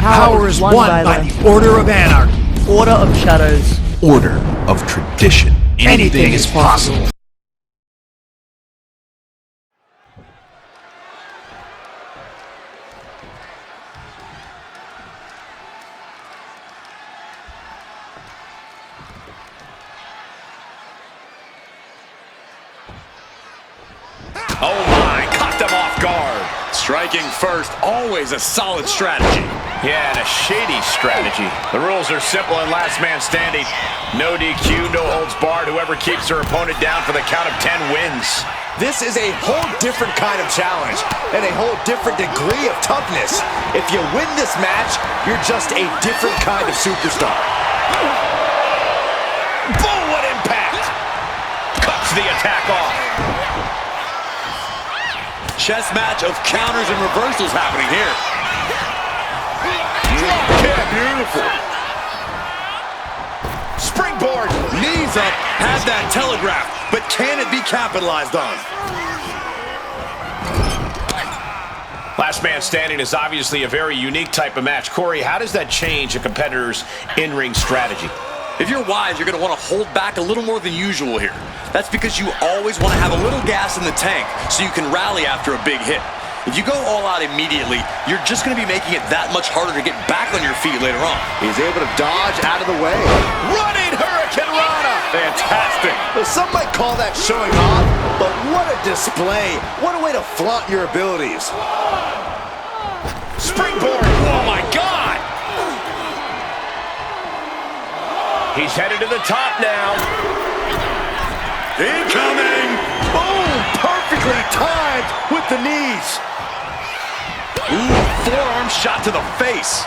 That power is won by the Order of Anarchy. Order of Shadows. Order of tradition. Anything is possible. Oh my, caught them off guard. Striking first, always a solid strategy. Yeah, and a shady strategy. The rules are simple and last man standing. No DQ, no holds barred. Whoever keeps their opponent down for the count of 10 wins. This is a whole different kind of challenge and a whole different degree of toughness. If you win this match, you're just a different kind of superstar. Boom, what impact! Cuts the attack off. Chess match of counters and reversals happening here. Drop kick, beautiful. Springboard, knees up, has that telegraph, but can it be capitalized on? Last man standing is obviously a very unique type of match. Corey, how does that change a competitor's in-ring strategy? If you're wise, you're going to want to hold back a little more than usual here. That's because you always want to have a little gas in the tank so you can rally after a big hit. If you go all out immediately, you're just going to be making it that much harder to get back on your feet later on. He's able to dodge out of the way. Running Hurricane Rana! Fantastic! Well, some might call that showing off, but what a display. What a way to flaunt your abilities. Springboard! Oh my God! He's headed to the top now. Incoming! Boom! Perfectly timed with the knees. Ooh, forearm shot to the face.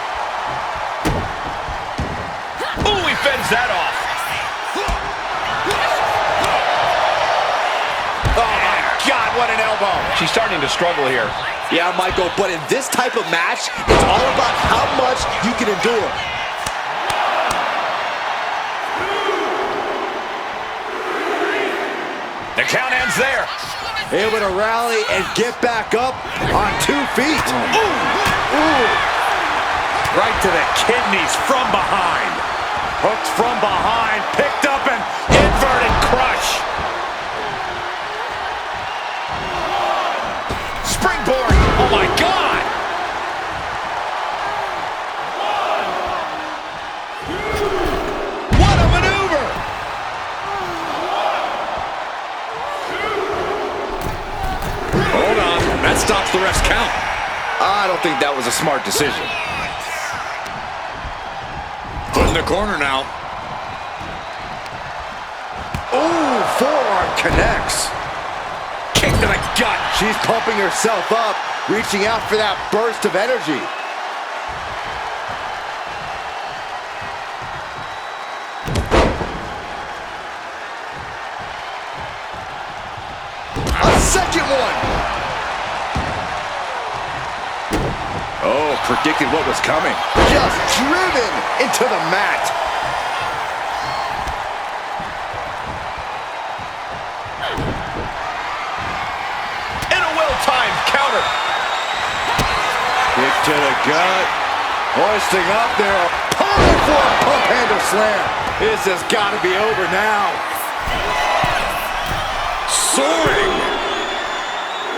Ooh, he fends that off. Oh my God, what an elbow. She's starting to struggle here. Yeah, Michael, but in this type of match, it's all about how much you can endure. The count ends there. Able to rally and get back up on 2 feet. Ooh. Ooh. Right to the kidneys from behind. Hooked from behind, picked up and inverted crush. Springboard, oh my God. What a maneuver. Hold on, that stops the ref's count. I don't think that was a smart decision. Put in the corner now. Ooh, forearm connects. Kick to the gut. She's pumping herself up, reaching out for that burst of energy. A second one. Oh, predicted what was coming. Just driven into the mat. And a well-timed counter. Kick to the gut. Hoisting up there. Pulling for a pump handle slam. This has got to be over now. Soaring.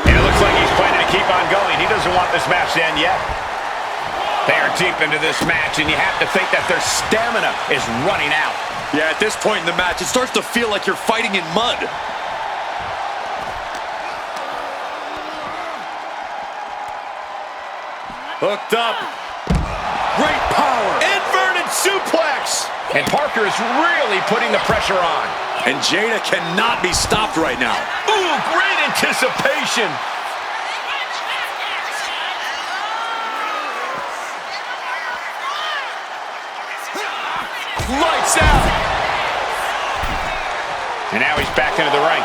And it looks like he's planning to keep on going. He doesn't want this match to end yet. They are deep into this match, and you have to think that their stamina is running out. Yeah, at this point in the match, it starts to feel like you're fighting in mud. Hooked up. Great power. Inverted suplex. And Parker is really putting the pressure on. And Jada cannot be stopped right now. Ooh, great anticipation. Lights out. And now he's back into the ring.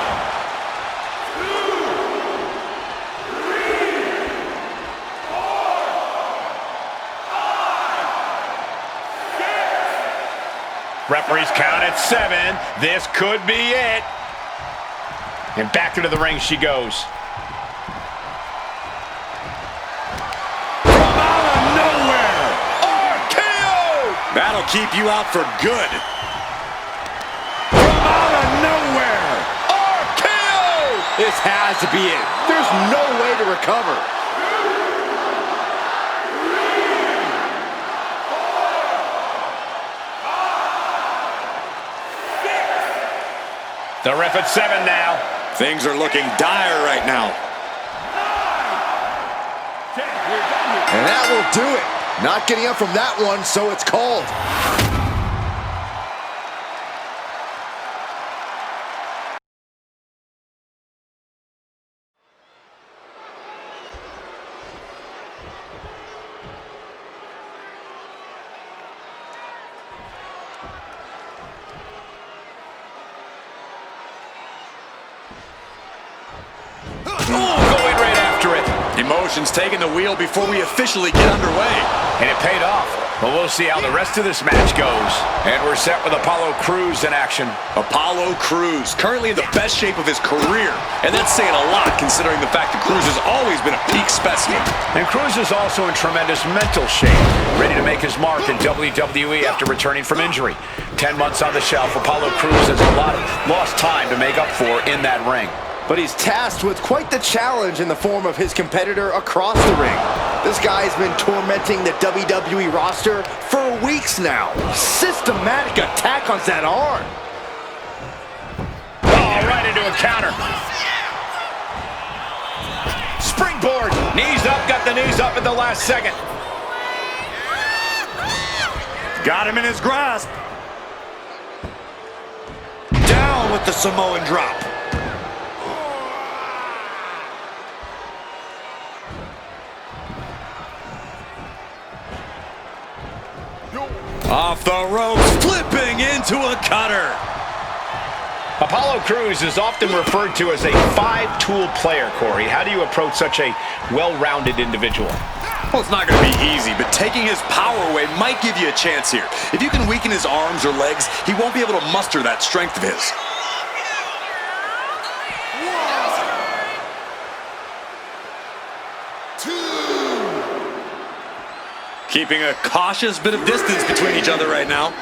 Referee's count at 7. This could be it. And back into the ring she goes. From out of nowhere. That'll keep you out for good. From out of nowhere. RKO! This has to be it. There's no way to recover. The ref at 7 now. Things are looking dire right now. And that will do it. Not getting up from that one, so it's called. Going right after it. Emotions taking the wheel before we officially get underway. And it paid off. But we'll see how the rest of this match goes. And we're set with Apollo Crews in action. Apollo Crews, currently in the best shape of his career. And that's saying a lot considering the fact that Crews has always been a peak specimen. And Crews is also in tremendous mental shape, ready to make his mark in WWE after returning from injury. 10 months on the shelf, Apollo Crews has a lot of lost time to make up for in that ring. But he's tasked with quite the challenge in the form of his competitor across the ring. This guy's been tormenting the WWE roster for weeks now. Systematic attack on that arm. Oh, right into a counter. Springboard. Knees up, got the knees up at the last second. Got him in his grasp. Down with the Samoan drop. Off the ropes, flipping into a cutter. Apollo Crews is often referred to as a five-tool player, Corey. How do you approach such a well-rounded individual? Well, it's not going to be easy, but taking his power away might give you a chance here. If you can weaken his arms or legs, he won't be able to muster that strength of his. Keeping a cautious bit of distance between each other right now.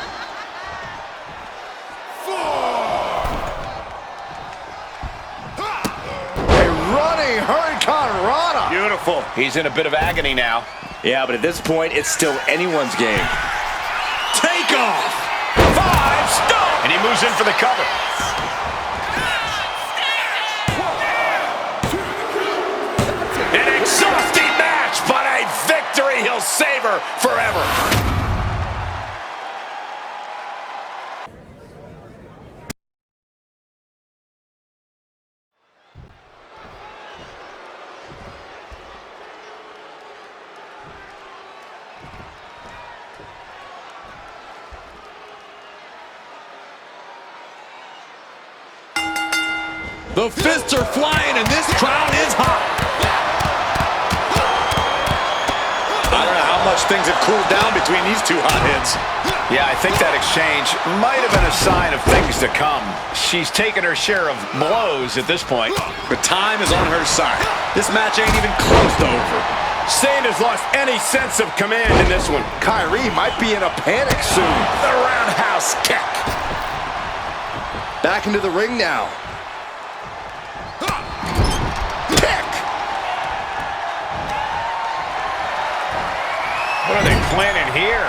A running Hurricane Rana. Beautiful. He's in a bit of agony now. Yeah, but at this point, it's still anyone's game. Take off. 5-star. And he moves in for the cover. An exhausting match, but a victory he'll savor forever. The fists are flying and this crowd is hot. I don't know how much things have cooled down between these two hotheads. Yeah, I think that exchange might have been a sign of things to come. She's taken her share of blows at this point. But time is on her side. This match ain't even close to over. Sane has lost any sense of command in this one. Kyrie might be in a panic soon. The roundhouse kick. Back into the ring now. What are they planning here?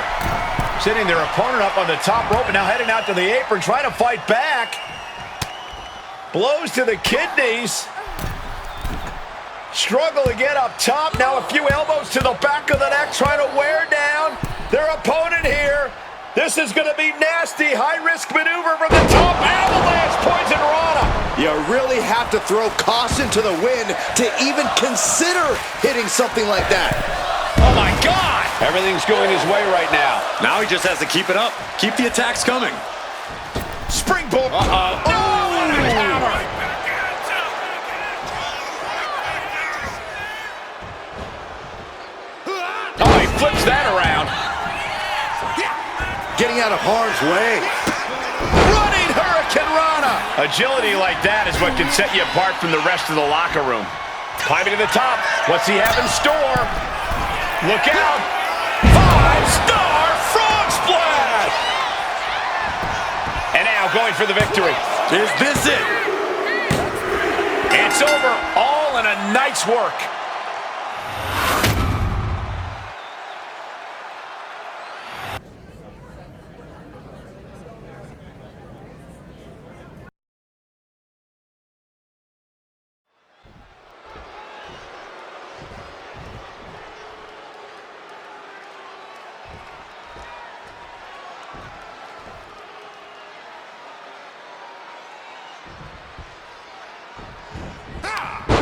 Sitting their opponent up on the top rope and now heading out to the apron, trying to fight back. Blows to the kidneys. Struggle to get up top. Now a few elbows to the back of the neck, trying to wear down their opponent here. This is going to be nasty. High-risk maneuver from the top. Avalanche poison Rana. You really have to throw caution to the wind to even consider hitting something like that. Oh, my God. Everything's going his way right now. Now he just has to keep it up. Keep the attacks coming. Springboard. Oh, what a hammer. Oh, he flips that around. Getting out of harm's way. Running Hurricane Rana. Agility like that is what can set you apart from the rest of the locker room. Climbing to the top. What's he have in store? Look out. 5-star frog splash. And now going for the victory. Is this it? It's over, all in a night's work.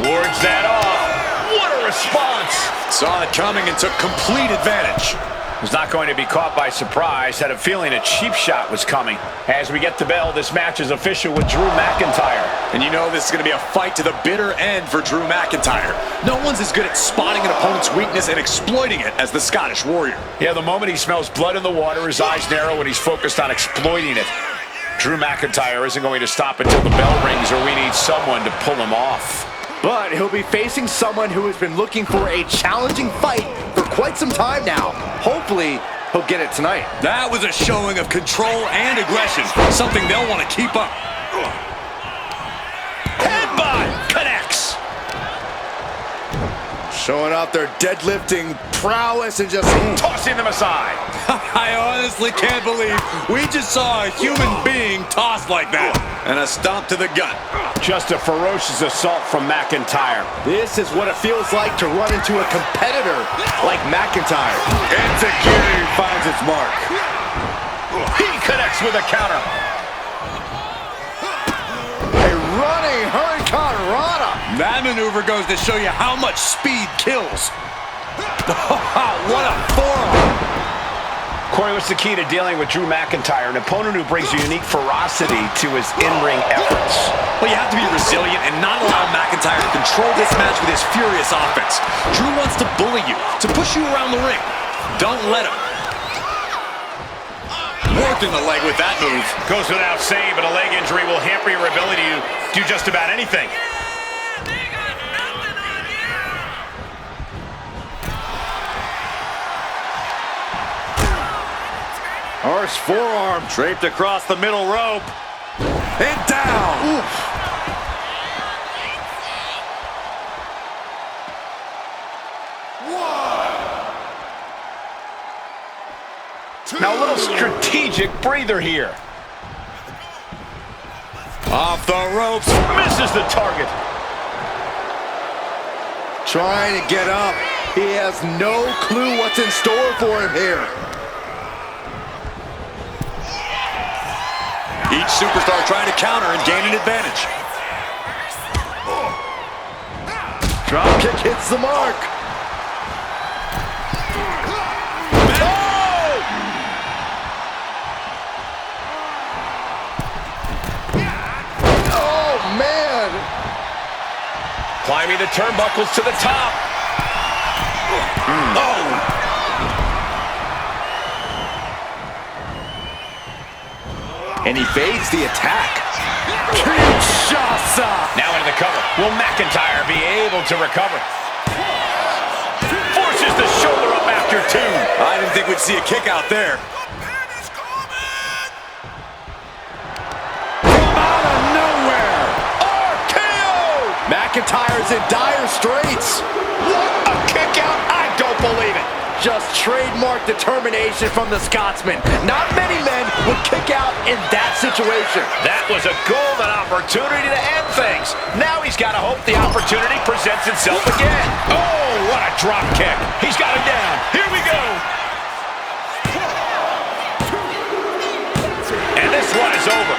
Wards that off. What a response. Saw it coming and took complete advantage. Was not going to be caught by surprise. Had a feeling a cheap shot was coming. As we get the bell, this match is official with Drew McIntyre. And you know this is going to be a fight to the bitter end for Drew McIntyre. No one's as good at spotting an opponent's weakness and exploiting it as the Scottish Warrior. Yeah, the moment he smells blood in the water, his eyes narrow and he's focused on exploiting it. Drew McIntyre isn't going to stop until the bell rings, or we need someone to pull him off. But he'll be facing someone who has been looking for a challenging fight for quite some time now. Hopefully, he'll get it tonight. That was a showing of control and aggression, something they'll want to keep up. Headbutt connects. Showing out their deadlifting prowess and just Tossing them aside. I honestly can't believe we just saw a human being tossed like that. And a stomp to the gut. Just a ferocious assault from McIntyre. This is what it feels like to run into a competitor like McIntyre. Enziguri finds its mark. He connects with a counter. A running Hurricane Rana. That maneuver goes to show you how much speed kills. What a forearm. Corey, what's the key to dealing with Drew McIntyre, an opponent who brings a unique ferocity to his in-ring efforts? Well, you have to be resilient and not allow McIntyre to control this match with his furious offense. Drew wants to bully you, to push you around the ring. Don't let him. Working the leg with that move. Goes without saying, but a leg injury will hamper your ability to do just about anything. Harsh forearm draped across the middle rope. And down. Oof. Now a little strategic breather here. Off the ropes. Misses the target. Trying to get up. He has no clue what's in store for him here. Each superstar trying to counter and gain an advantage. Drop kick hits the mark. Oh, man. Climbing the turnbuckles to the top. Oh! And he evades the attack. Kinshasa! Now into the cover. Will McIntyre be able to recover? Forces the shoulder up after two. I didn't think we'd see a kick out there. From out of nowhere! RKO! McIntyre's in dire straits. What a kick out. I don't believe it. Just trademark determination from the Scotsman. Not many men would kick out in that situation. That was a golden opportunity to end things. Now he's got to hope the opportunity presents itself again. Oh, what a drop kick. He's got him down. Here we go. And this one is over.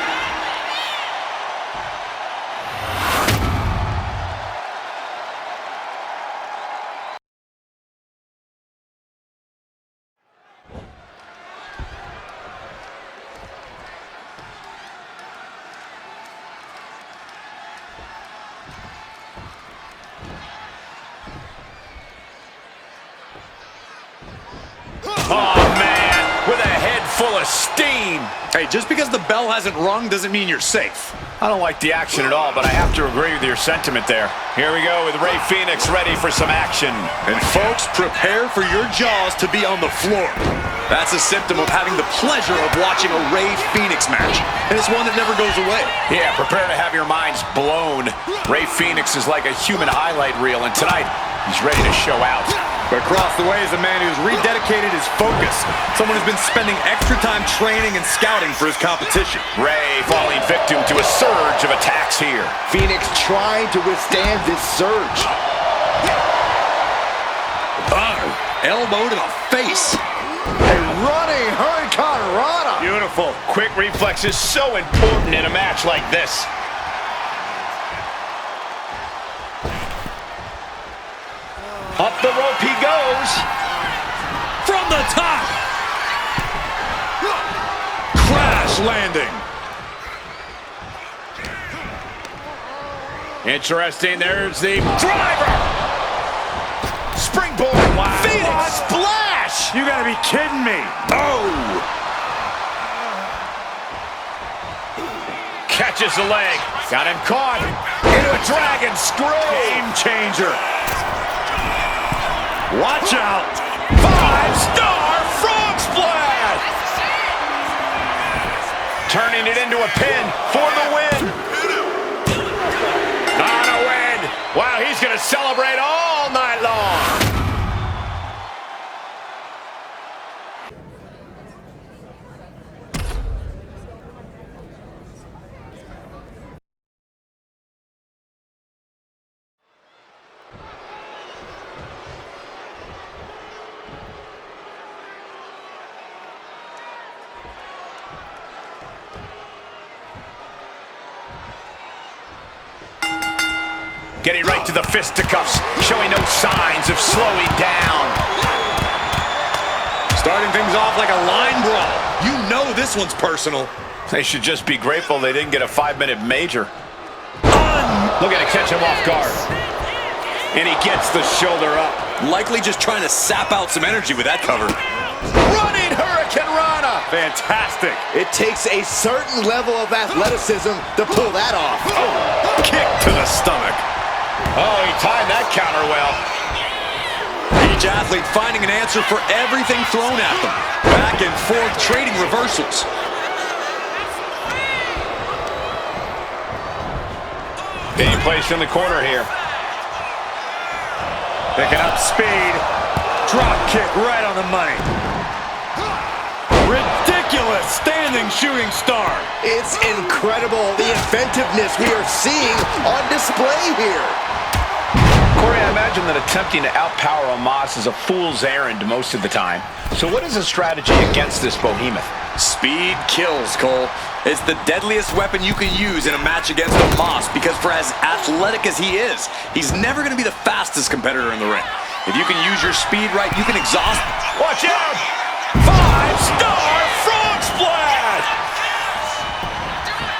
Oh, man, with a head full of steam. Hey, just because the bell hasn't rung doesn't mean you're safe. I don't like the action at all, but I have to agree with your sentiment there. Here we go with Rey Fenix ready for some action. And folks, prepare for your jaws to be on the floor. That's a symptom of having the pleasure of watching a Rey Fenix match. And it's one that never goes away. Yeah, prepare to have your minds blown. Rey Fenix is like a human highlight reel, and tonight, he's ready to show out. But across the way is a man who's rededicated his focus. Someone who's been spending extra time training and scouting for his competition. Rey falling victim to a surge of attacks here. Phoenix trying to withstand this surge. Elbow to the face. A running Hurricane Rana. Beautiful. Quick reflex is so important in a match like this. Up the rope he goes. From the top. Crash landing. Interesting. There's the driver. Springboard. Wow. Phoenix Splash. You gotta be kidding me. Oh. Catches the leg. Got him caught. Into a dragon screw. Game changer. Watch out. 5-star frog splash. Turning it into a pin for the win. On a win. Wow, he's going to celebrate all night long. Getting right to the fisticuffs, showing no signs of slowing down. Starting things off like a line brawl. You know this one's personal. They should just be grateful they didn't get a 5-minute major. Look at it, catch him off guard. And he gets the shoulder up. Likely just trying to sap out some energy with that cover. Running Hurricane Rana. Fantastic. It takes a certain level of athleticism to pull that off. Oh, kick to the stomach. Oh, he timed that counter well. Each athlete finding an answer for everything thrown at them. Back and forth, trading reversals. Being placed in the corner here. Picking up speed. Drop kick right on the money. Ridiculous standing shooting star. It's incredible the inventiveness we are seeing on display here. Corey, I imagine that attempting to outpower Omos is a fool's errand most of the time. So what is the strategy against this behemoth? Speed kills, Cole. It's the deadliest weapon you can use in a match against Omos because for as athletic as he is, he's never going to be the fastest competitor in the ring. If you can use your speed right, you can exhaust. Watch out! 5-star frog splash!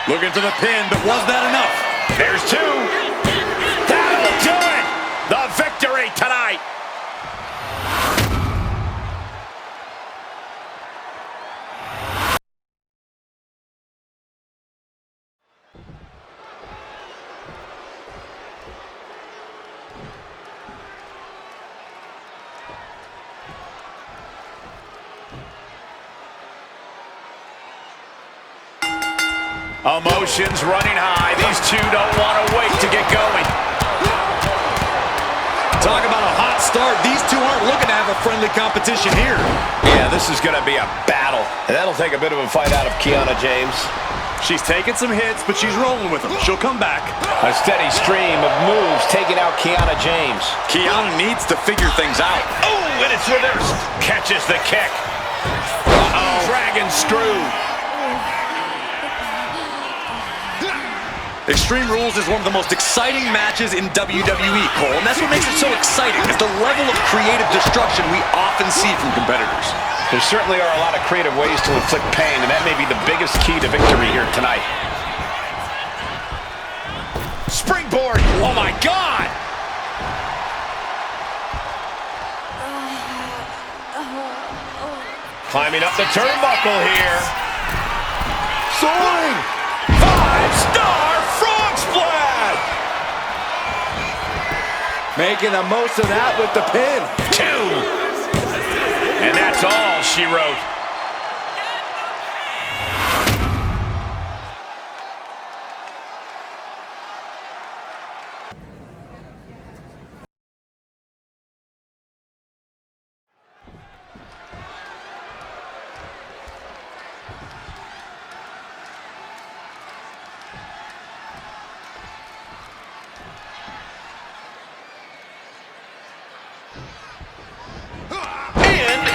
Looking for the pin, but was that enough? There's two. That'll do it! The victory tonight! Emotions running high. These two don't want to wait to get going. Talk about a hot start. These two aren't looking to have a friendly competition here. Yeah, this is going to be a battle. And that'll take a bit of a fight out of Kiana James. She's taking some hits, but she's rolling with them. She'll come back. A steady stream of moves taking out Kiana James. Kiana needs to figure things out. Oh, and it's reversed. Catches the kick. Uh-oh. Dragon screw. Extreme Rules is one of the most exciting matches in WWE, Cole, and that's what makes it so exciting, is the level of creative destruction we often see from competitors. There certainly are a lot of creative ways to inflict pain, and that may be the biggest key to victory here tonight. Springboard! Oh my God! Climbing up the turnbuckle here. Soaring! 5-star frog splash! Making the most of that with the pin. 2. And that's all she wrote.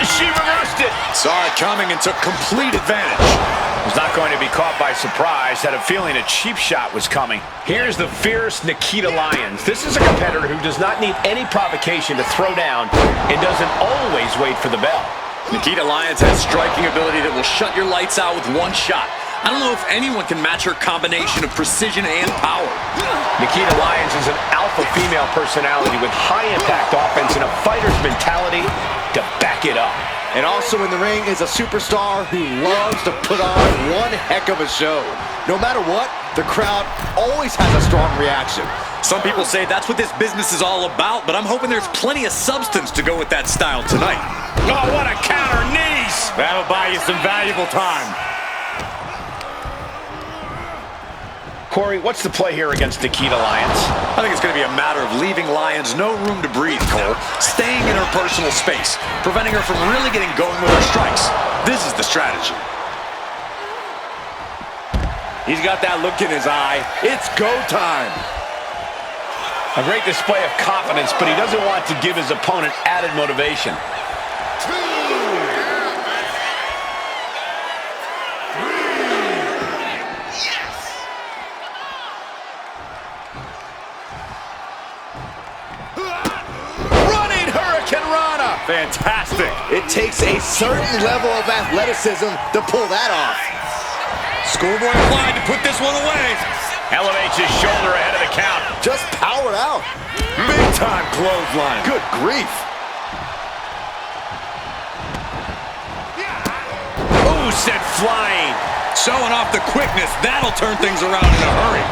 She reversed it. Saw it coming and took complete advantage. Was not going to be caught by surprise. Had a feeling a cheap shot was coming. Here's the fierce Nikita Lyons. This is a competitor who does not need any provocation to throw down and doesn't always wait for the bell. Nikita Lyons has striking ability that will shut your lights out with one shot. I don't know if anyone can match her combination of precision and power. Nikita Lyons is an alpha female personality with high impact offense and a fighter's mentality to back it up. And also in the ring is a superstar who loves to put on one heck of a show. No matter what, the crowd always has a strong reaction. Some people say that's what this business is all about, but I'm hoping there's plenty of substance to go with that style tonight. Oh, what a counter, knees! That'll buy you some valuable time. Corey, what's the play here against Nikita Lyons? I think it's going to be a matter of leaving Lyons no room to breathe, Cole. Staying in her personal space, preventing her from really getting going with her strikes. This is the strategy. He's got that look in his eye. It's go time. A great display of confidence, but he doesn't want to give his opponent added motivation. Fantastic. It takes a certain level of athleticism to pull that off. Scoreboard applied to put this one away. Elevates his shoulder ahead of the count. Just powered out. Big time clothesline. Good grief. Ooh, sent flying. Showing off the quickness. That'll turn things around in a hurry.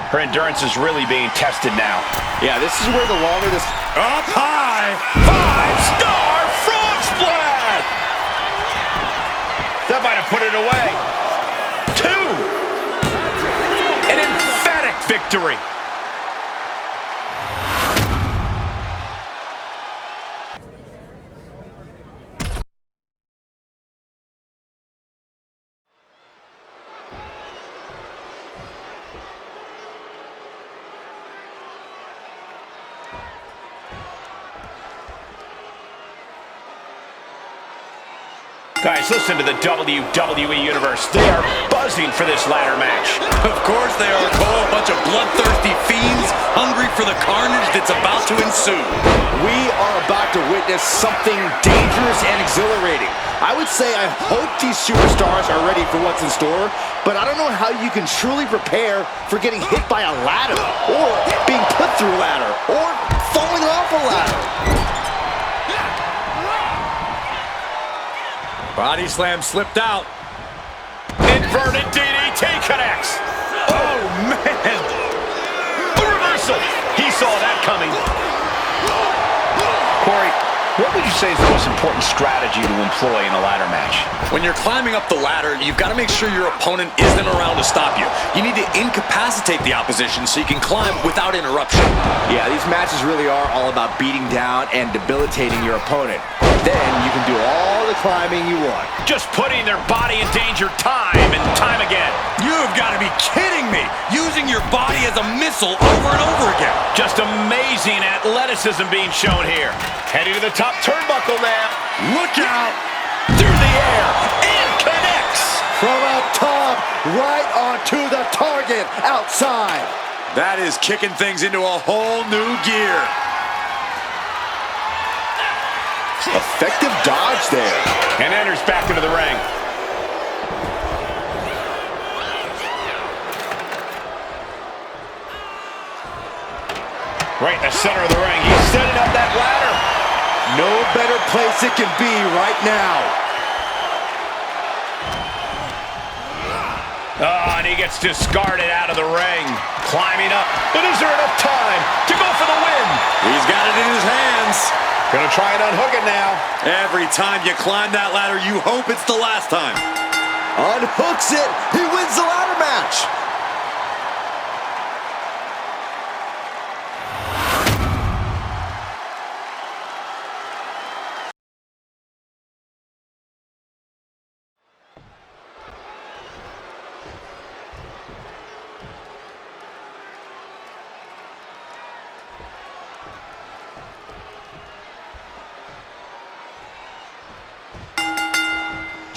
Her endurance is really being tested now. Yeah, this is where the longer this... Up high. 5-star frog splash! That might have put it away. 2. An emphatic victory. Guys, listen to the WWE Universe. They are buzzing for this ladder match. Of course they are, Cole. A bunch of bloodthirsty fiends hungry for the carnage that's about to ensue. We are about to witness something dangerous and exhilarating. I would say I hope these superstars are ready for what's in store, but I don't know how you can truly prepare for getting hit by a ladder, or being put through a ladder, or falling off a ladder. Body slam slipped out. Inverted DDT connects. Oh, man. A reversal. He saw that coming. Corey, what would you say is the most important strategy to employ in a ladder match? When you're climbing up the ladder, you've got to make sure your opponent isn't around to stop you. You need to incapacitate the opposition so you can climb without interruption. Yeah, these matches really are all about beating down and debilitating your opponent. Then you can do all the climbing you want. Just putting their body in danger time and time again. You've got to be kidding me! Using your body as a missile over and over again. Just amazing athleticism being shown here. Heading to the top turnbuckle now. Look out! Through the air and connects. From up top, right onto the target outside. That is kicking things into a whole new gear. Effective dodge there. And enters back into the ring. Right in the center of the ring. He's setting up that ladder. No better place it can be right now. Oh, and he gets discarded out of the ring. Climbing up. But is there enough time to go for the win? He's got it in his hands. Gonna try and unhook it now. Every time you climb that ladder, you hope it's the last time. Unhooks it. He wins the ladder match.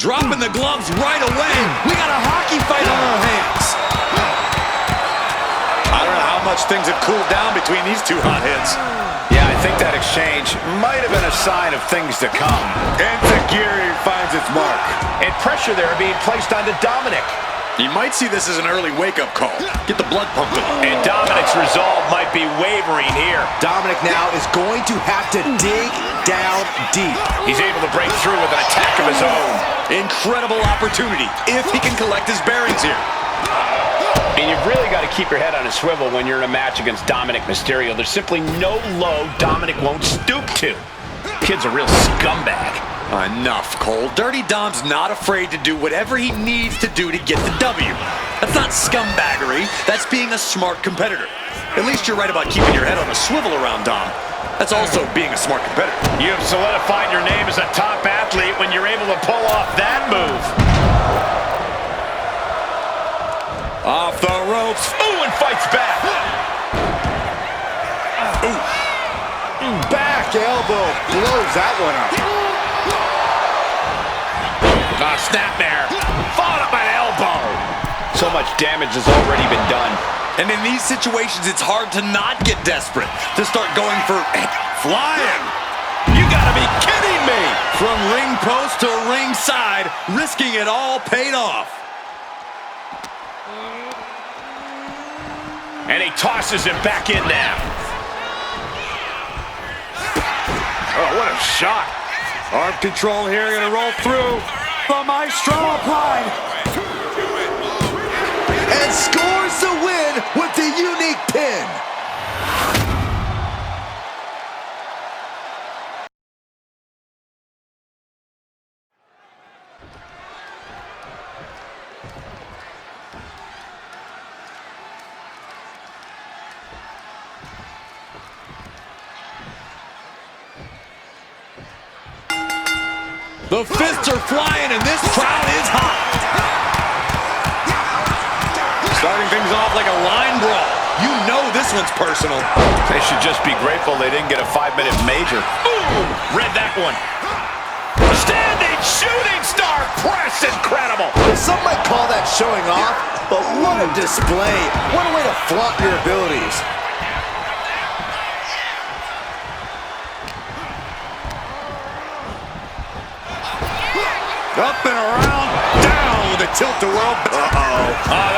Dropping the gloves right away. We got a hockey fight on our hands. I don't know how much things have cooled down between these two hotheads. Yeah, I think that exchange might have been a sign of things to come. Enziguri finds its mark. And pressure there being placed onto Dominic. You might see this as an early wake-up call. Get the blood pumping. And Dominic's resolve might be wavering here. Dominic now is going to have to dig down deep. He's able to break through with an attack of his own. Incredible opportunity if he can collect his bearings here. And you've really got to keep your head on a swivel when you're in a match against Dominic Mysterio. There's simply no low Dominic won't stoop to. Kid's a real scumbag. Enough, Cole. Dirty Dom's not afraid to do whatever he needs to do to get the W. That's not scumbaggery. That's being a smart competitor. At least you're right about keeping your head on a swivel around Dom. That's also being a smart competitor. You have solidified your name as a top athlete when you're able to pull off that move. Off the ropes. Ooh, and fights back. Back elbow blows that one up. Snapmare. Followed up by an elbow. So much damage has already been done. And in these situations, it's hard to not get desperate, to start going for flying. You gotta be kidding me! From ring post to ring side, risking it all paid off. And he tosses him back in now. Oh, what a shot. Arm control here, gonna roll through. The Maestro applied. And scores the win with the unique pin. The fists are flying and this crowd is hot. Starting things off like a line brawl. You know this one's personal. They should just be grateful they didn't get a 5-minute major. Ooh, read that one. Standing shooting star press, incredible. Some might call that showing off, but what a display. What a way to flaunt your abilities. Up and around, down with a tilt-a-whirl. Uh-oh. Oh,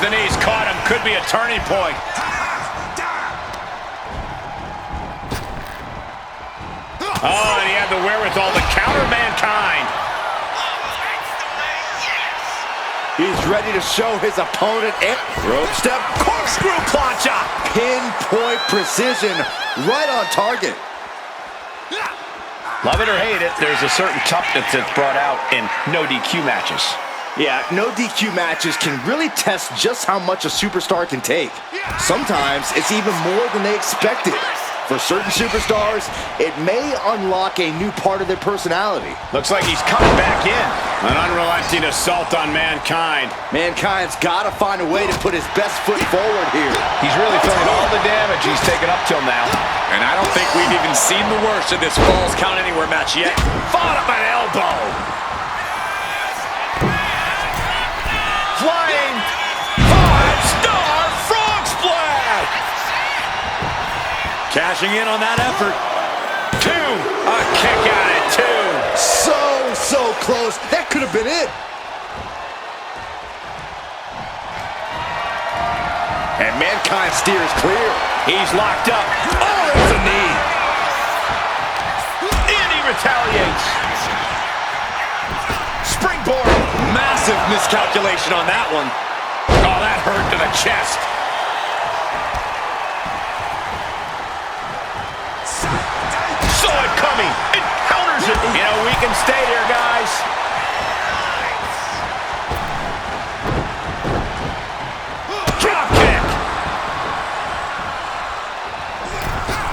the knees caught him. Could be a turning point. Oh, and he had the wherewithal to counter Mankind. He's ready to show his opponent it. Rope step, corkscrew plancha. Pinpoint precision, right on target. Love it or hate it, there's a certain toughness that's brought out in no DQ matches. Yeah, no DQ matches can really test just how much a superstar can take. Sometimes it's even more than they expected. For certain superstars, it may unlock a new part of their personality. Looks like he's coming back in. An unrelenting assault on Mankind. Mankind's got to find a way to put his best foot forward here. He's really feeling all the damage he's taken up till now. And I don't think we've even seen the worst of this Falls Count Anywhere match yet. Followed up by an elbow. Flying 5-star frog splash. Cashing in on that effort. 2. A kick out at 2. So close. That could have been it. And Mankind steers clear. He's locked up. Oh, there's a knee. And he retaliates. Springboard. Massive miscalculation on that one. Oh, that hurt to the chest. Saw it coming. It counters it. You know, we can stay there, guys. Drop kick.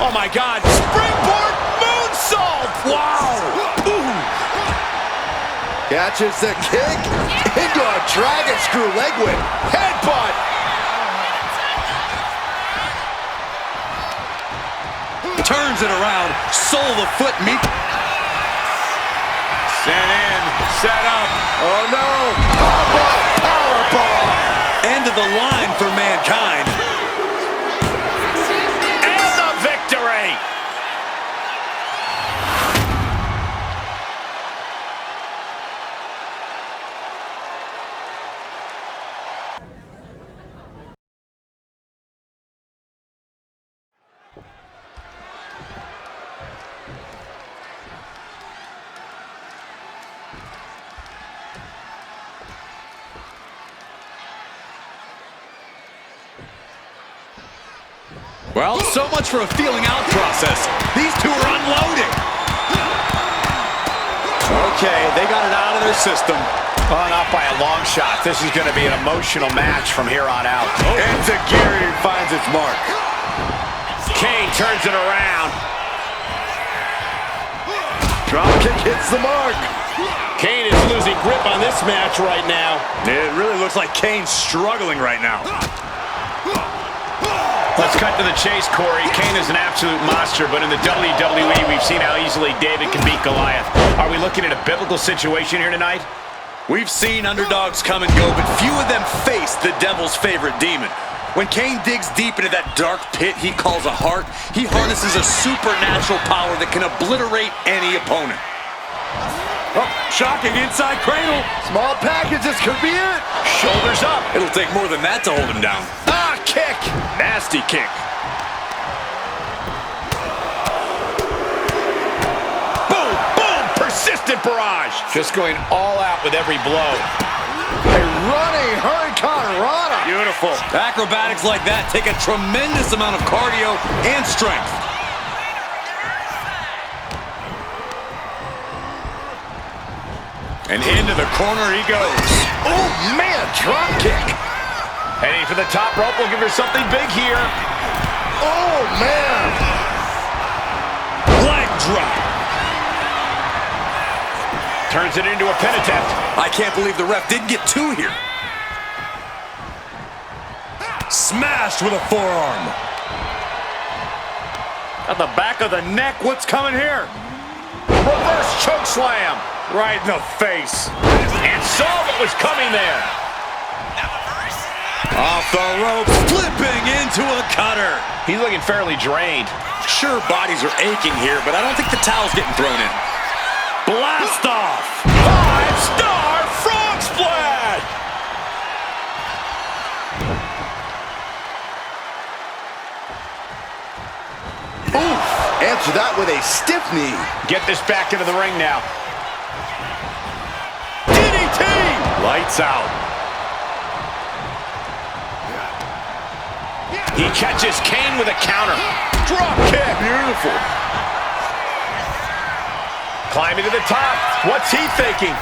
Oh, my God. Springboard moonsault. Wow. Ooh. Catches the kick into a dragon screw leg whip. Headbutt. Turns it around. Sole of the foot meet. Sent in. Set up. Oh no. Powerball. End of the line for Mankind. And the victory. Well, so much for a feeling out process. These two are unloading. Okay, they got it out of their system. Oh, not by a long shot. This is going to be an emotional match from here on out. And Zagiri finds its mark. Kane turns it around. Drop kick hits the mark. Kane is losing grip on this match right now. It really looks like Kane's struggling right now. Let's cut to the chase, Corey. Kane is an absolute monster, but in the WWE, we've seen how easily David can beat Goliath. Are we looking at a biblical situation here tonight? We've seen underdogs come and go, but few of them face the devil's favorite demon. When Kane digs deep into that dark pit he calls a heart, he harnesses a supernatural power that can obliterate any opponent. Oh, shocking inside cradle. Small packages could be it. Shoulders up. It'll take more than that to hold him down. Ah, kick. Nasty kick. Boom, boom, persistent barrage. Just going all out with every blow. A running Hurricane Rana. Beautiful. Acrobatics like that take a tremendous amount of cardio and strength. And into the corner he goes. Oh, man, drop kick. Heading for the top rope, looking for something big here. Oh, man. Leg drop. Turns it into a pin attempt. I can't believe the ref didn't get two here. Smashed with a forearm. At the back of the neck, what's coming here? Reverse choke slam. Right in the face. And saw what was coming there. Off the ropes, flipping into a cutter. He's looking fairly drained. Sure, bodies are aching here, but I don't think the towel's getting thrown in. Blast off. 5-star frog splash. Oof. Answer that with a stiff knee. Get this back into the ring now. DDT. Lights out. He catches Kane with a counter. Drop kick. Beautiful. Climbing to the top. What's he thinking?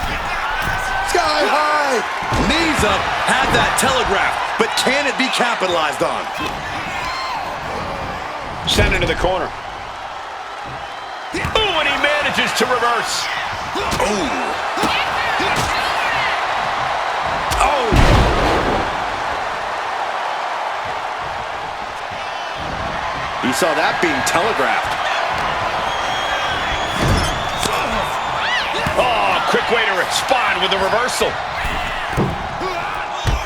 Sky high. Knees up, had that telegraphed, but can it be capitalized on? Sent into the corner. Ooh, and he manages to reverse. Ooh. Oh. He saw that being telegraphed. Oh, quick way to respond with a reversal.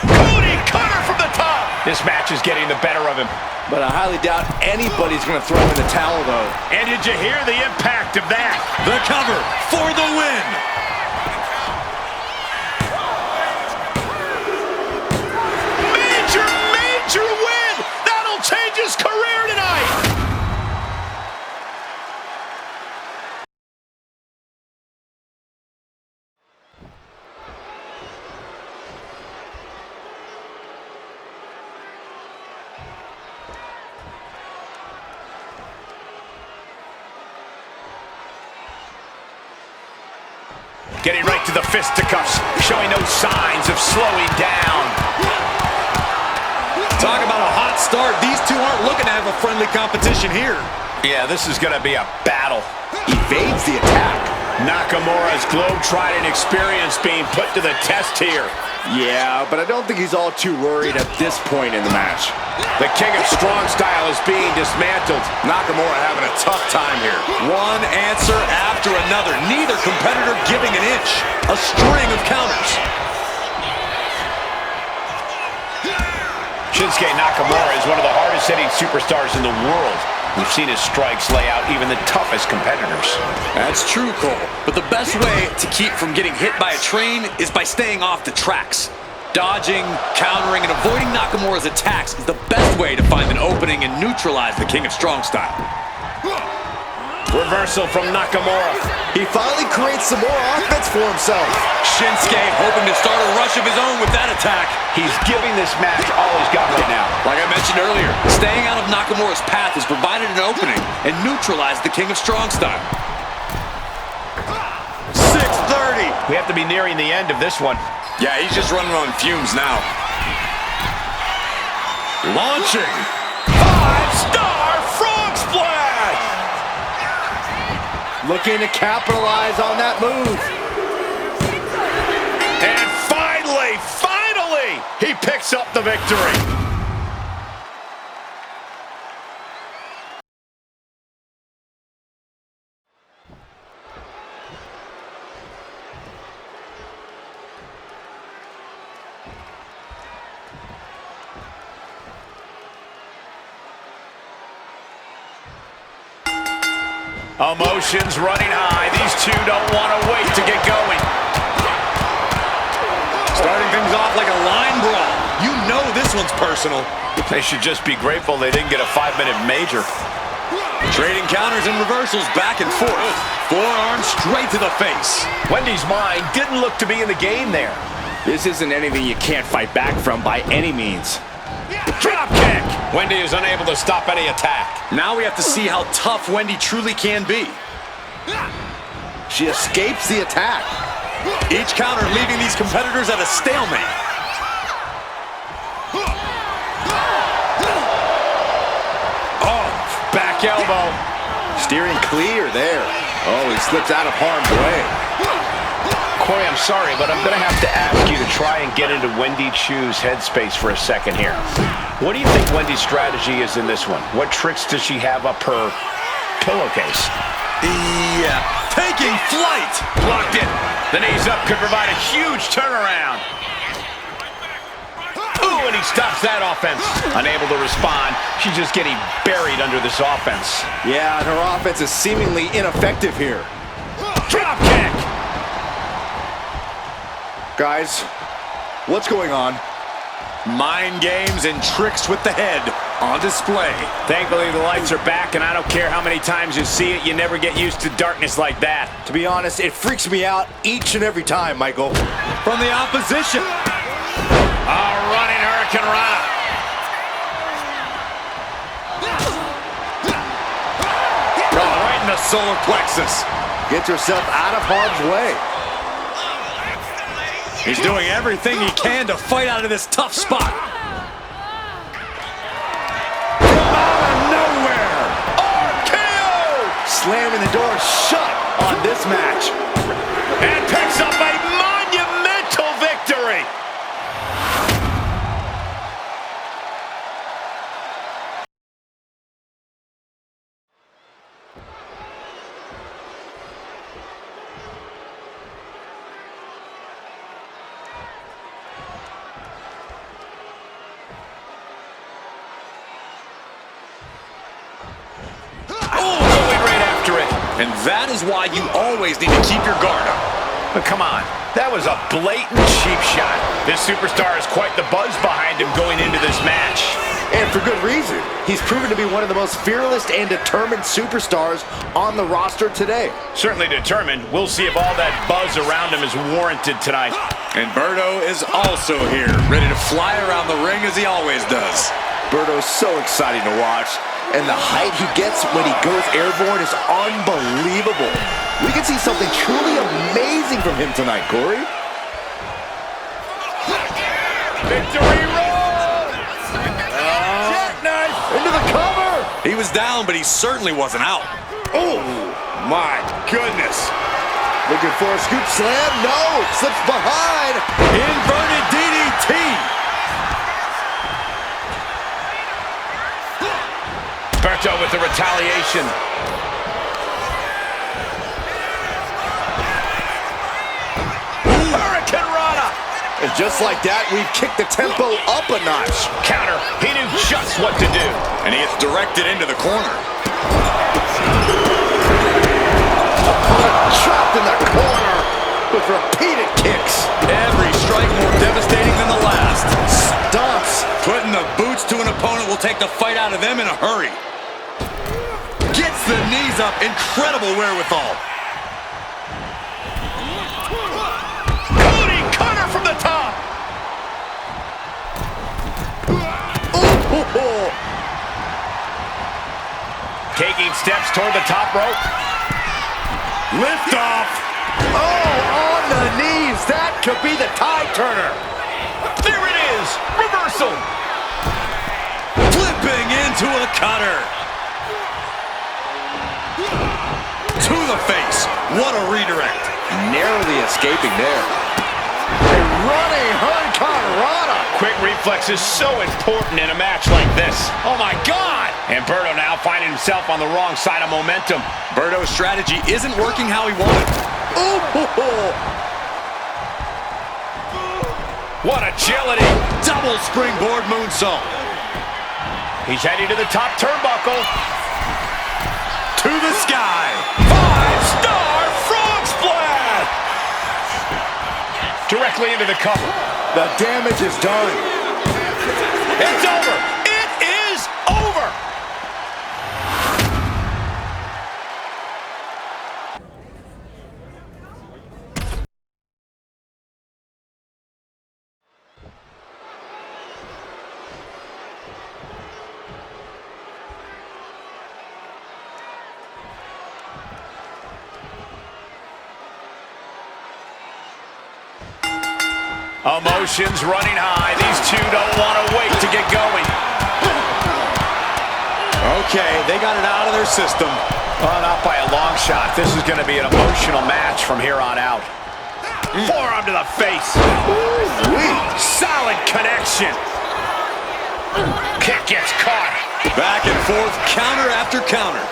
Cody cutter from the top. This match is getting the better of him. But I highly doubt anybody's going to throw in the towel, though. And did you hear the impact of that? The cover for the win. Major win! That'll change his career tonight! getting right to the fisticuffs, showing no signs of slowing down. Talk about a hot start. These two aren't looking to have a friendly competition here. Yeah, this is going to be a battle. Evades the attack. Nakamura's globe-trotting experience being put to the test here. Yeah, but I don't think he's all too worried at this point in the match. The King of Strong Style is being dismantled. Nakamura having a tough time here. One answer after another. Neither competitor giving an inch. A string of counters. Shinsuke Nakamura is one of the hardest-hitting superstars in the world. We've seen his strikes lay out even the toughest competitors. That's true, Cole. But the best way to keep from getting hit by a train is by staying off the tracks. Dodging, countering, and avoiding Nakamura's attacks is the best way to find an opening and neutralize the King of Strong Style. Reversal from Nakamura. He finally creates some more offense for himself. Shinsuke hoping to start a rush of his own with that attack. He's giving this match all he's got right now. Like I mentioned earlier, staying out of Nakamura's path has provided an opening and neutralized the King of Strong Style. 6:30. We have to be nearing the end of this one. Yeah, he's just running on fumes now. Launching. 5-star frog splash! Looking to capitalize on that move. And finally, he picks up the victory. Emotions running high. These two don't want to wait to get going. Starting things off like a line brawl. You know this one's personal. They should just be grateful they didn't get a 5-minute major. Trading counters and reversals back and forth. Forearm straight to the face. Wendy's mind didn't look to be in the game there. This isn't anything you can't fight back from by any means. Drop kick! Wendy is unable to stop any attack. Now we have to see how tough Wendy truly can be. She escapes the attack. Each counter leaving these competitors at a stalemate. Oh, back elbow. Steering clear there. Oh, he slips out of harm's way. Corey, I'm sorry, but I'm going to have to ask you to try and get into Wendy Chu's headspace for a second here. What do you think Wendy's strategy is in this one? What tricks does she have up her pillowcase? Yeah, taking flight. Blocked it. The knees up could provide a huge turnaround. Ooh, and he stops that offense. Unable to respond. She's just getting buried under this offense. Yeah, and her offense is seemingly ineffective here. Drop kick. Guys, what's going on? Mind games and tricks with the head on display. Thankfully, the lights are back, and I don't care how many times you see it, you never get used to darkness like that. To be honest, it freaks me out each and every time, Michael. From the opposition. A running Hurricane Rana. Oh, right in the solar plexus. Gets herself out of harm's way. He's doing everything he can to fight out of this tough spot. From out of nowhere. RKO! Slamming the door shut on this match. And picks up a monumental victory. And that is why you always need to keep your guard up. But come on, that was a blatant cheap shot. This superstar has quite the buzz behind him going into this match. And for good reason. He's proven to be one of the most fearless and determined superstars on the roster today. Certainly determined. We'll see if all that buzz around him is warranted tonight. And Berto is also here, ready to fly around the ring as he always does. Berto's so exciting to watch. And the height he gets when he goes airborne is unbelievable. We can see something truly amazing from him tonight, Corey. Victory roll! Jackknife into the cover. He was down, but he certainly wasn't out. Oh, my goodness. Looking for a scoop slam. No, slips behind. Inverted DDT. Berto with the retaliation. Hurricane Rana. And just like that, we've kicked the tempo up a notch. Counter. He knew just what to do. And he gets directed into the corner. Trapped in the corner with repeated kicks. Every strike more devastating than the last. Stomps. Putting the boots to an opponent will take the fight out of them in a hurry. Gets the knees up. Incredible wherewithal. Cody Cutter from the top. Oh. Taking steps toward the top rope. Lift off. Oh, on the knees. That could be the tide turner. There it is. Reversal. Flipping into a cutter. To the face. What a redirect. Narrowly escaping there. A running Hurricanrana. Quick reflex is so important in a match like this. Oh my God! And Berto now finding himself on the wrong side of momentum. Berto's strategy isn't working how he wanted. Oh. What agility! Double springboard moonsault. He's heading to the top turnbuckle. To the sky. 5-star frog splash! Directly into the cover. The damage is done. It's over! It is over! Emotions running high. These two don't want to wait to get going. Okay, they got it out of their system. Oh, not by a long shot. This is going to be an emotional match from here on out. Forearm to the face. Solid connection. Kick gets caught. Back and forth, counter after counter.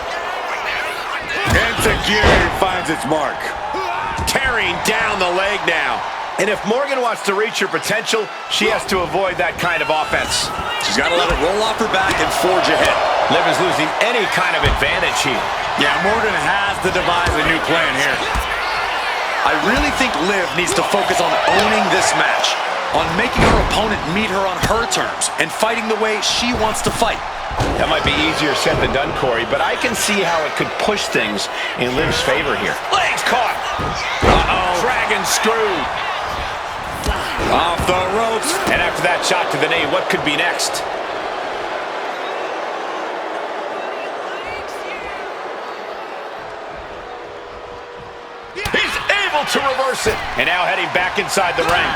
Insecurity finds its mark. Tearing down the leg now. And if Morgan wants to reach her potential, she has to avoid that kind of offense. She's got to let it roll off her back and forge ahead. Liv is losing any kind of advantage here. Yeah, Morgan has to devise a new plan here. I really think Liv needs to focus on owning this match, on making her opponent meet her on her terms, and fighting the way she wants to fight. That might be easier said than done, Corey, but I can see how it could push things in Liv's favor here. Legs caught. Uh-oh. Dragon screw. Off the ropes. And after that shot to the knee, what could be next? He's able to reverse it. And now heading back inside the ring.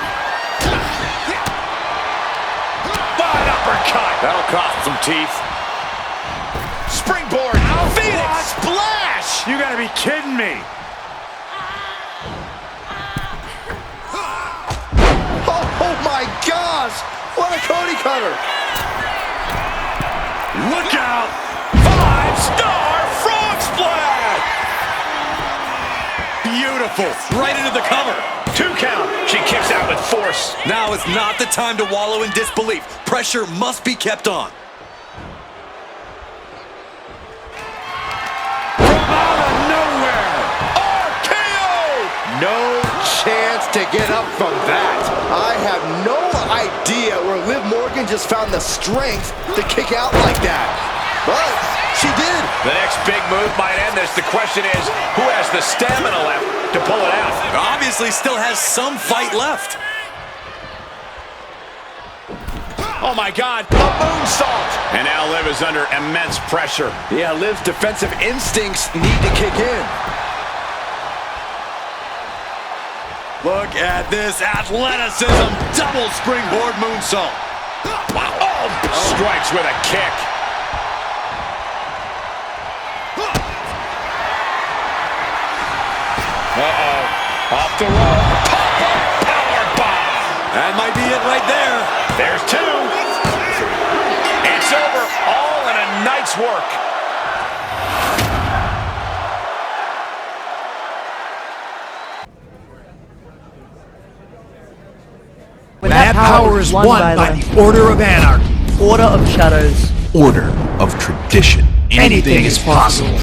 Fine uppercut. That'll cost some teeth. Springboard. Phoenix splash. You gotta be kidding me. Oh my gosh! What a Cody cutter! Look out! 5-star frog splash! Beautiful. Right into the cover. 2 count. She kicks out with force. Now is not the time to wallow in disbelief. Pressure must be kept on. From out of nowhere! RKO! No chance to get up from that. I have no idea where Liv Morgan just found the strength to kick out like that. But she did. The next big move might end this. The question is, who has the stamina left to pull it out? Obviously still has some fight left. Oh my God, a moonsault! And now Liv is under immense pressure. Yeah, Liv's defensive instincts need to kick in. Look at this athleticism. Double springboard moonsault. Wow. Oh, strikes with a kick. Uh-oh. Off the rope. Power bomb. That might be it right there. There's two. It's over. All in a night's work. When that power is won by the Order of Anarchy. Order of Shadows. Order of tradition. Anything is possible.